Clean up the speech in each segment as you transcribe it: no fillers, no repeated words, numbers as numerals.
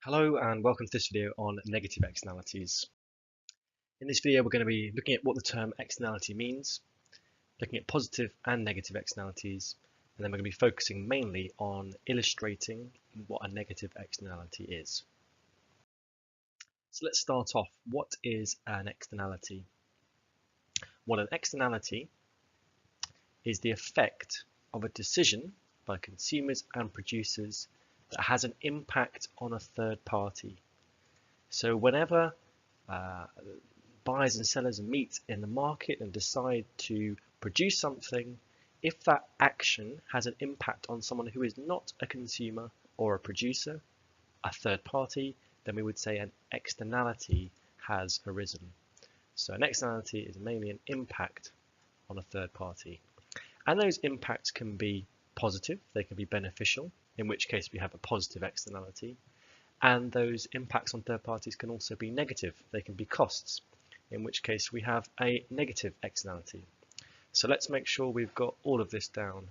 Hello and welcome to this video on negative externalities. In this video we're going to be looking at what the term externality means, looking at positive and negative externalities, and then we're going to be focusing mainly on illustrating what a negative externality is. So let's start off. What is an externality? Well, an externality is the effect of a decision by consumers and producers that has an impact on a third party. So whenever buyers and sellers meet in the market and decide to produce something, if that action has an impact on someone who is not a consumer or a producer, a third party, then we would say an externality has arisen. So an externality is mainly an impact on a third party. And those impacts can be positive, they can be beneficial, in which case we have a positive externality. And those impacts on third parties can also be negative. They can be costs, in which case we have a negative externality. So let's make sure we've got all of this down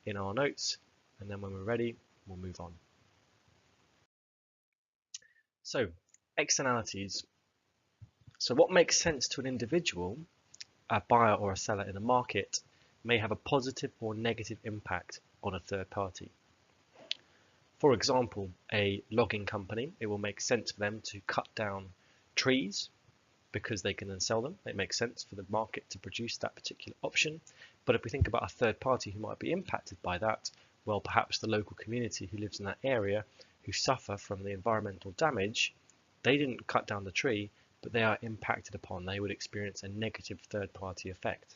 in our notes, and then when we're ready, we'll move on. So, externalities. So what makes sense to an individual, a buyer or a seller in a market, may have a positive or negative impact on a third party. For example, a logging company, it will make sense for them to cut down trees because they can then sell them. It makes sense for the market to produce that particular option. But if we think about a third party who might be impacted by that, well, perhaps the local community who lives in that area who suffer from the environmental damage, they didn't cut down the tree, but they are impacted upon. They would experience a negative third party effect.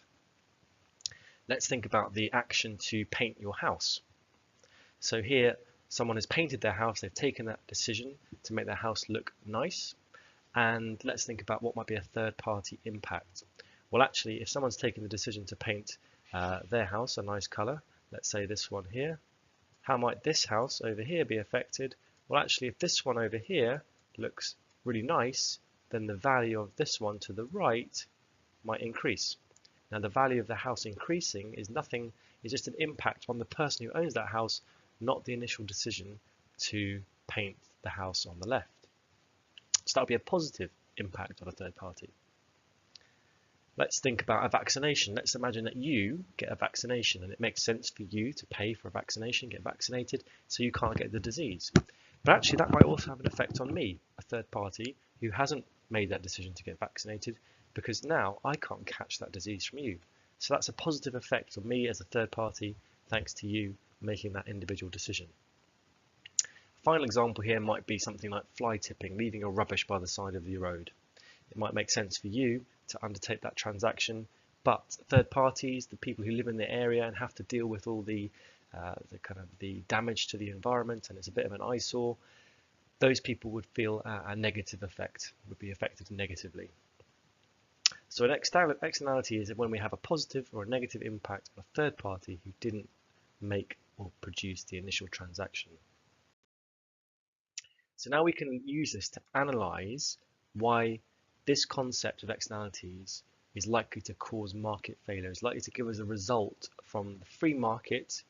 Let's think about the action to paint your house. So here, someone has painted their house, they've taken that decision to make their house look nice. And let's think about what might be a third party impact. Well, actually, if someone's taken the decision to paint their house a nice color, let's say this one here, how might this house over here be affected? Well, actually, if this one over here looks really nice, then the value of this one to the right might increase. Now, the value of the house increasing is nothing, it's just an impact on the person who owns that house, not the initial decision to paint the house on the left. So that would be a positive impact on a third party. Let's think about a vaccination. Let's imagine that you get a vaccination and it makes sense for you to pay for a vaccination, get vaccinated, so you can't get the disease. But actually that might also have an effect on me, a third party who hasn't made that decision to get vaccinated, because now I can't catch that disease from you. So that's a positive effect on me as a third party, thanks to you making that individual decision. Final example here might be something like fly tipping, leaving your rubbish by the side of the road. It might make sense for you to undertake that transaction, but third parties, the people who live in the area and have to deal with all the damage to the environment, and it's a bit of an eyesore, those people would feel a negative effect, would be affected negatively. So an externality is when we have a positive or a negative impact on a third party who didn't make or produce the initial transaction. So now we can use this to analyze why this concept of externalities is likely to cause market failure, is likely to give us a result from the free market,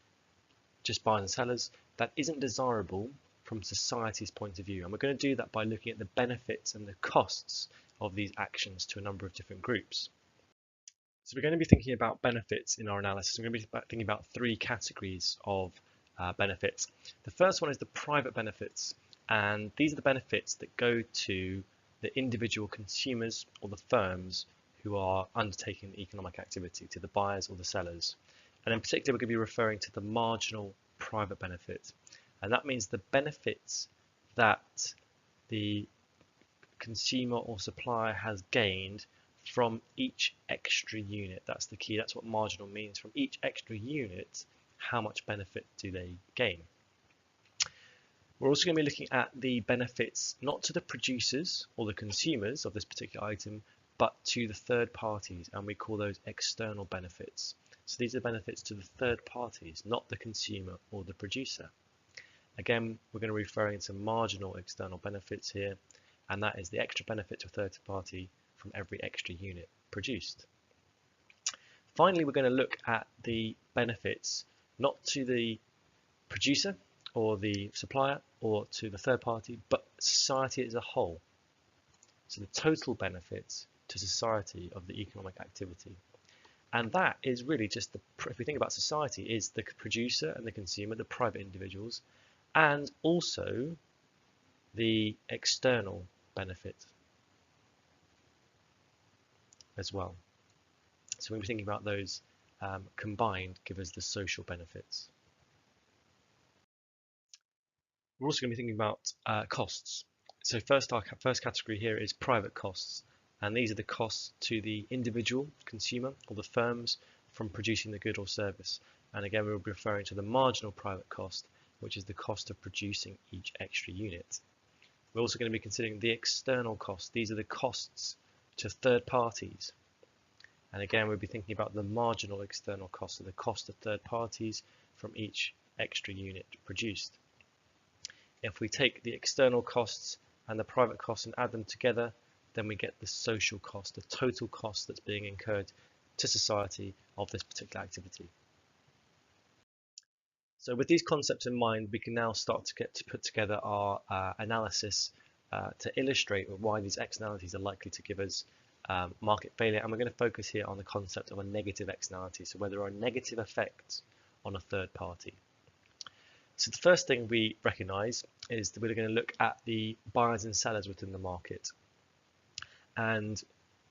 just buyers and sellers, that isn't desirable from society's point of view. And we're going to do that by looking at the benefits and the costs of these actions to a number of different groups. So we're going to be thinking about benefits in our analysis. We're going to be thinking about three categories of benefits. The first one is the private benefits. And these are the benefits that go to the individual consumers or the firms who are undertaking the economic activity, to the buyers or the sellers. And in particular, we're going to be referring to the marginal private benefit. And that means the benefits that the consumer or supplier has gained from each extra unit. That's the key. That's what marginal means. From each extra unit, how much benefit do they gain? We're also going to be looking at the benefits not to the producers or the consumers of this particular item, but to the third parties, and we call those external benefits. So these are benefits to the third parties, not the consumer or the producer. Again, we're going to be referring to marginal external benefits here, and that is the extra benefit to a third party from every extra unit produced. Finally, we're going to look at the benefits not to the producer or the supplier or to the third party, but society as a whole. So the total benefits to society of the economic activity. And that is really just if we think about society, is the producer and the consumer, the private individuals, and also the external benefit as well. So when we're thinking about those combined, give us the social benefits. We're also going to be thinking about costs. So our first category here is private costs, and these are the costs to the individual consumer or the firms from producing the good or service. And again, we'll be referring to the marginal private cost, which is the cost of producing each extra unit. We're also going to be considering the external costs. These are the costs to third parties. And again, we'll be thinking about the marginal external cost, so the cost of third parties from each extra unit produced. If we take the external costs and the private costs and add them together, then we get the social cost, the total cost that's being incurred to society of this particular activity. So with these concepts in mind, we can now start to put together our analysis to illustrate why these externalities are likely to give us market failure. And we're going to focus here on the concept of a negative externality, so where there are negative effects on a third party. So the first thing we recognize is that we're going to look at the buyers and sellers within the market. And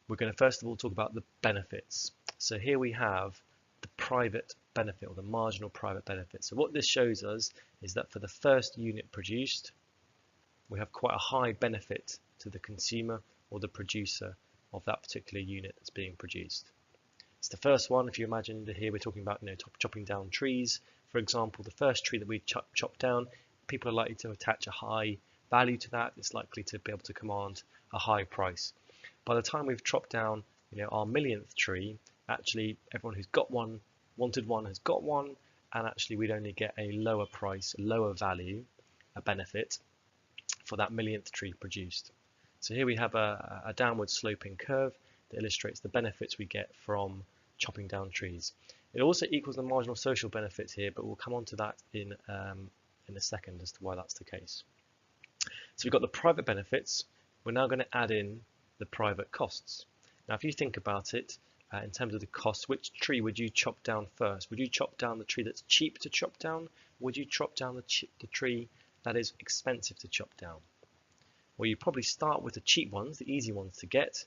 we're going to first of all talk about the benefits. So here we have the private benefit, or the marginal private benefit. So what this shows us is that for the first unit produced, we have quite a high benefit to the consumer or the producer of that particular unit that's being produced. It's the first one. If you imagine that here we're talking about chopping down trees, for example, the first tree that we chop down, people are likely to attach a high value to that. It's likely to be able to command a high price. By the time we've chopped down our millionth tree, actually everyone who's got one, wanted one, has got one, and actually we'd only get a lower price, a lower value, a benefit for that millionth tree produced. So here we have a downward sloping curve that illustrates the benefits we get from chopping down trees. It also equals the marginal social benefits here, but we'll come on to that in a second as to why that's the case. So we've got the private benefits. We're now going to add in the private costs. Now if you think about it, in terms of the cost, which tree would you chop down first? Would you chop down the tree that's cheap to chop down? Would you chop down the tree that is expensive to chop down? Well, you probably start with the cheap ones, the easy ones to get.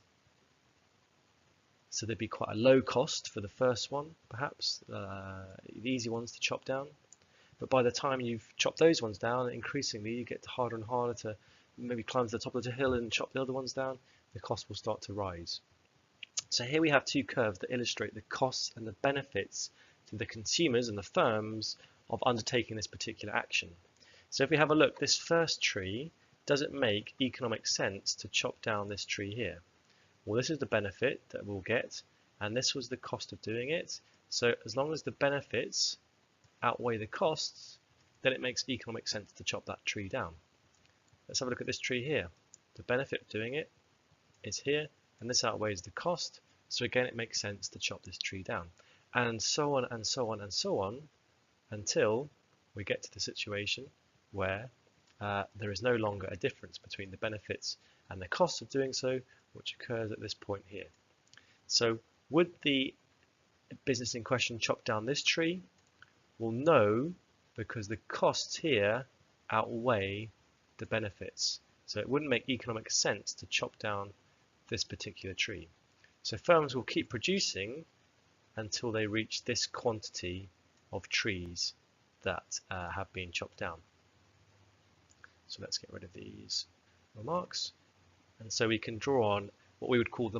So there'd be quite a low cost for the first one, perhaps, the easy ones to chop down. But by the time you've chopped those ones down, increasingly you get harder and harder to maybe climb to the top of the hill and chop the other ones down. The cost will start to rise. So here we have two curves that illustrate the costs and the benefits to the consumers and the firms of undertaking this particular action. So if we have a look, this first tree, does it make economic sense to chop down this tree here? Well, this is the benefit that we'll get, and this was the cost of doing it. So as long as the benefits outweigh the costs, then it makes economic sense to chop that tree down. Let's have a look at this tree here. The benefit of doing it is here, and this outweighs the cost. So again, it makes sense to chop this tree down, and so on and so on and so on, until we get to the situation where there is no longer a difference between the benefits and the cost of doing so, which occurs at this point here. So would the business in question chop down this tree? Well, no, because the costs here outweigh the benefits. So it wouldn't make economic sense to chop down this particular tree. So firms will keep producing until they reach this quantity of trees that have been chopped down. So let's get rid of these remarks. And so we can draw on what we would call the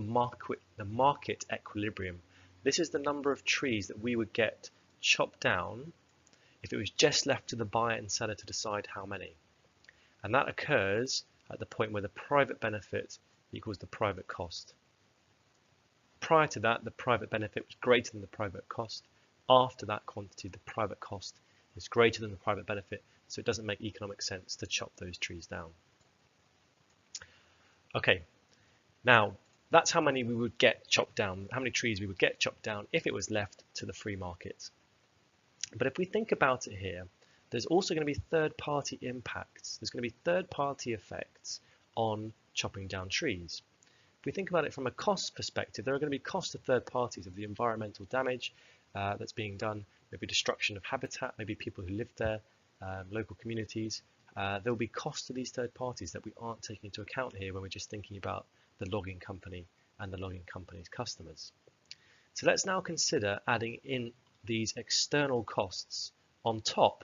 market equilibrium. This is the number of trees that we would get chopped down if it was just left to the buyer and seller to decide how many. And that occurs at the point where the private benefit equals the private cost. Prior to that, the private benefit was greater than the private cost. After that quantity, the private cost is greater than the private benefit, so it doesn't make economic sense to chop those trees down. Okay, now that's how many we would get chopped down, how many trees we would get chopped down if it was left to the free market. But if we think about it here, there's also going to be third-party impacts. There's going to be third-party effects on chopping down trees. If we think about it from a cost perspective, there are going to be costs to third parties of the environmental damage that's being done, maybe destruction of habitat, maybe people who live there, local communities. There will be costs to these third parties that we aren't taking into account here when we're just thinking about the logging company and the logging company's customers. So let's now consider adding in these external costs on top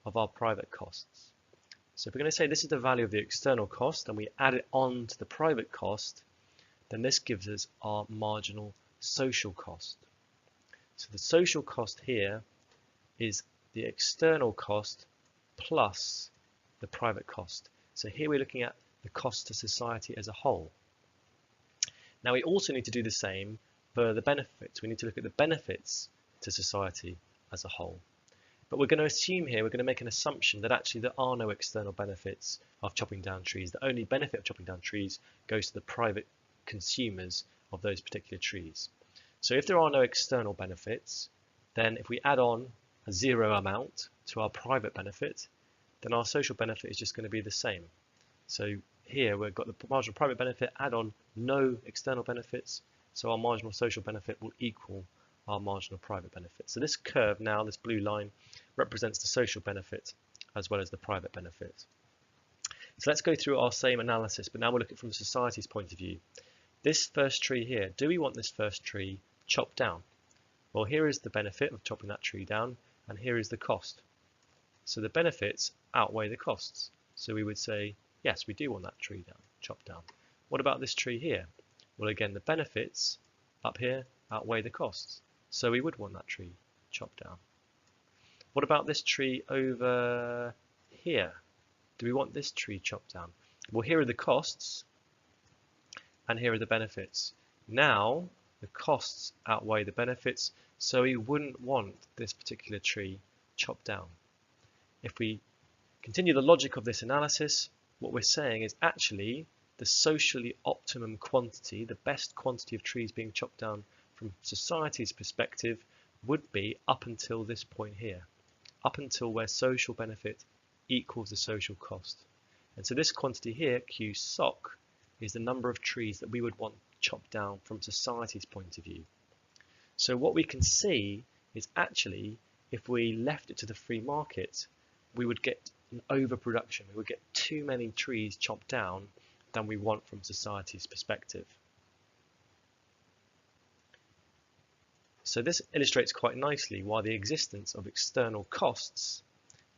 of our private costs. So if we're going to say this is the value of the external cost and we add it on to the private cost, then this gives us our marginal social cost. So the social cost here is the external cost plus the private cost. So here we're looking at the cost to society as a whole. Now we also need to do the same for the benefits. We need to look at the benefits to society as a whole. But we're going to assume here, we're going to make an assumption that actually there are no external benefits of chopping down trees. The only benefit of chopping down trees goes to the private consumers of those particular trees. So if there are no external benefits, then if we add on a zero amount to our private benefit, then our social benefit is just going to be the same. So here we've got the marginal private benefit, add on no external benefits, so our marginal social benefit will equal our marginal private benefit. So this curve now, this blue line, represents the social benefit as well as the private benefit. So let's go through our same analysis, but now we'll look at it from society's point of view. This first tree here, do we want this first tree chopped down? Well, here is the benefit of chopping that tree down, and here is the cost. So the benefits outweigh the costs. So we would say, yes, we do want that tree down, chopped down. What about this tree here? Well, again, the benefits up here outweigh the costs. So we would want that tree chopped down. What about this tree over here? Do we want this tree chopped down? Well, here are the costs and here are the benefits. Now the costs outweigh the benefits, so we wouldn't want this particular tree chopped down. If we continue the logic of this analysis, what we're saying is actually the socially optimum quantity, the best quantity of trees being chopped down from society's perspective would be up until this point here, up until where social benefit equals the social cost. And so this quantity here, Q SOC, is the number of trees that we would want chopped down from society's point of view. So what we can see is actually if we left it to the free market, we would get an overproduction. We would get too many trees chopped down than we want from society's perspective. So this illustrates quite nicely why the existence of external costs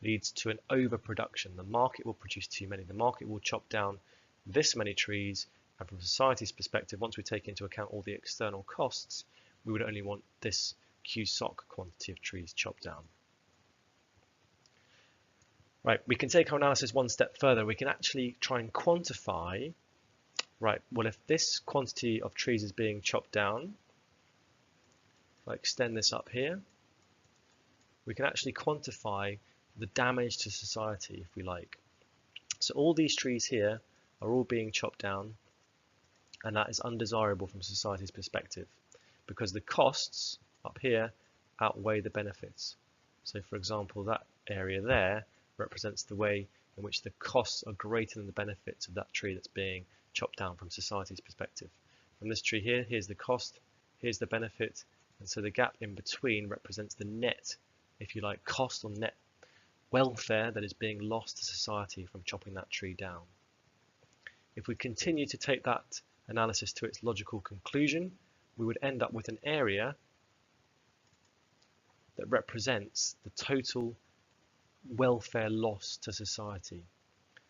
leads to an overproduction. The market will produce too many. The market will chop down this many trees, and from society's perspective, once we take into account all the external costs, we would only want this QSOC quantity of trees chopped down. Right, we can take our analysis one step further. We can actually try and quantify, right, well, if this quantity of trees is being chopped down, if I extend this up here, we can actually quantify the damage to society, if we like. So all these trees here are all being chopped down, and that is undesirable from society's perspective because the costs up here outweigh the benefits. So for example, that area there represents the way in which the costs are greater than the benefits of that tree that's being chopped down from society's perspective. From this tree here, here's the cost, here's the benefit, and so the gap in between represents the net, if you like, cost or net welfare that is being lost to society from chopping that tree down. If we continue to take that analysis to its logical conclusion, we would end up with an area that represents the total welfare loss to society.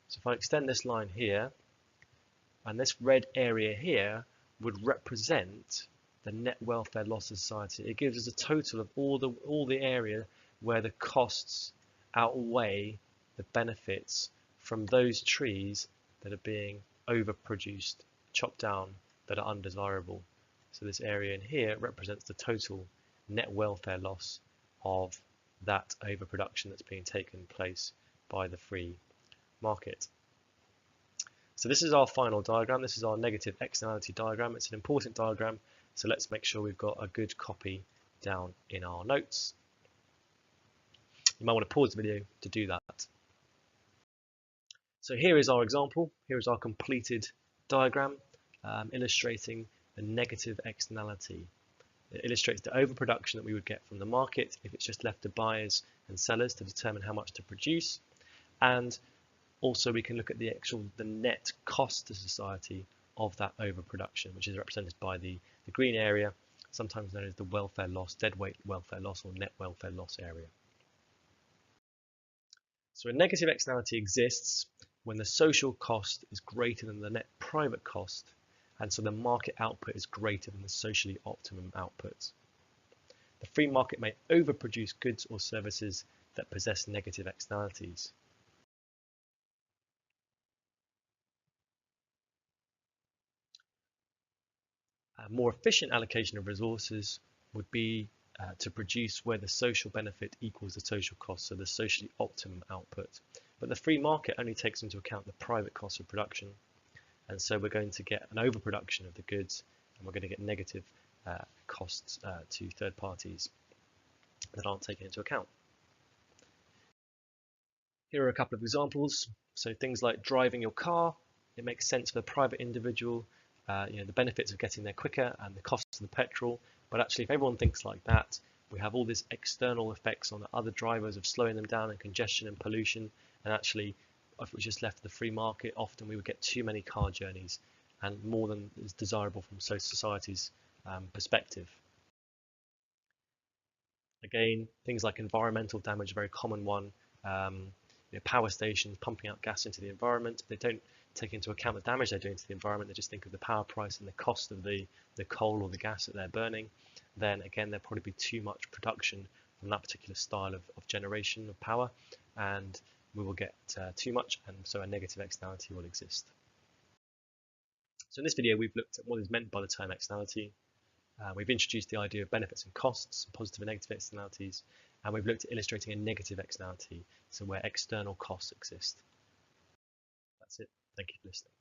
So if I extend this line here, and this red area here would represent the net welfare loss to society. It gives us a total of all the area where the costs outweigh the benefits from those trees that are being overproduced, chopped down, that are undesirable. So this area in here represents the total net welfare loss of that overproduction that's being taken place by the free market. So this is our final diagram. This is our negative externality diagram. It's an important diagram, so let's make sure we've got a good copy down in our notes. You might want to pause the video to do that. So here is our example. Here is our completed diagram illustrating the negative externality. It illustrates the overproduction that we would get from the market if it's just left to buyers and sellers to determine how much to produce. And also we can look at the net cost to society of that overproduction, which is represented by the green area, sometimes known as the welfare loss, deadweight welfare loss, or net welfare loss area. So a negative externality exists when the social cost is greater than the net private cost, and so the market output is greater than the socially optimum output. The free market may overproduce goods or services that possess negative externalities. A more efficient allocation of resources would be to produce where the social benefit equals the social cost, so the socially optimum output. But the free market only takes into account the private cost of production, and so we're going to get an overproduction of the goods, and we're going to get negative costs to third parties that aren't taken into account. Here are a couple of examples. So things like driving your car, it makes sense for the private individual, the benefits of getting there quicker and the costs of the petrol. But actually, if everyone thinks like that, we have all these external effects on the other drivers of slowing them down and congestion and pollution. And actually, if it was just left to the free market, often we would get too many car journeys and more than is desirable from society's perspective. Again, things like environmental damage, a very common one. Power stations pumping out gas into the environment. They don't take into account the damage they're doing to the environment. They just think of the power price and the cost of the coal or the gas that they're burning. Then again, there'll probably be too much production from that particular style of generation of power, and we will get too much, and so a negative externality will exist. So in this video, we've looked at what is meant by the term externality. We've introduced the idea of benefits and costs, positive and negative externalities, and we've looked at illustrating a negative externality, so where external costs exist. That's it. Thank you for listening.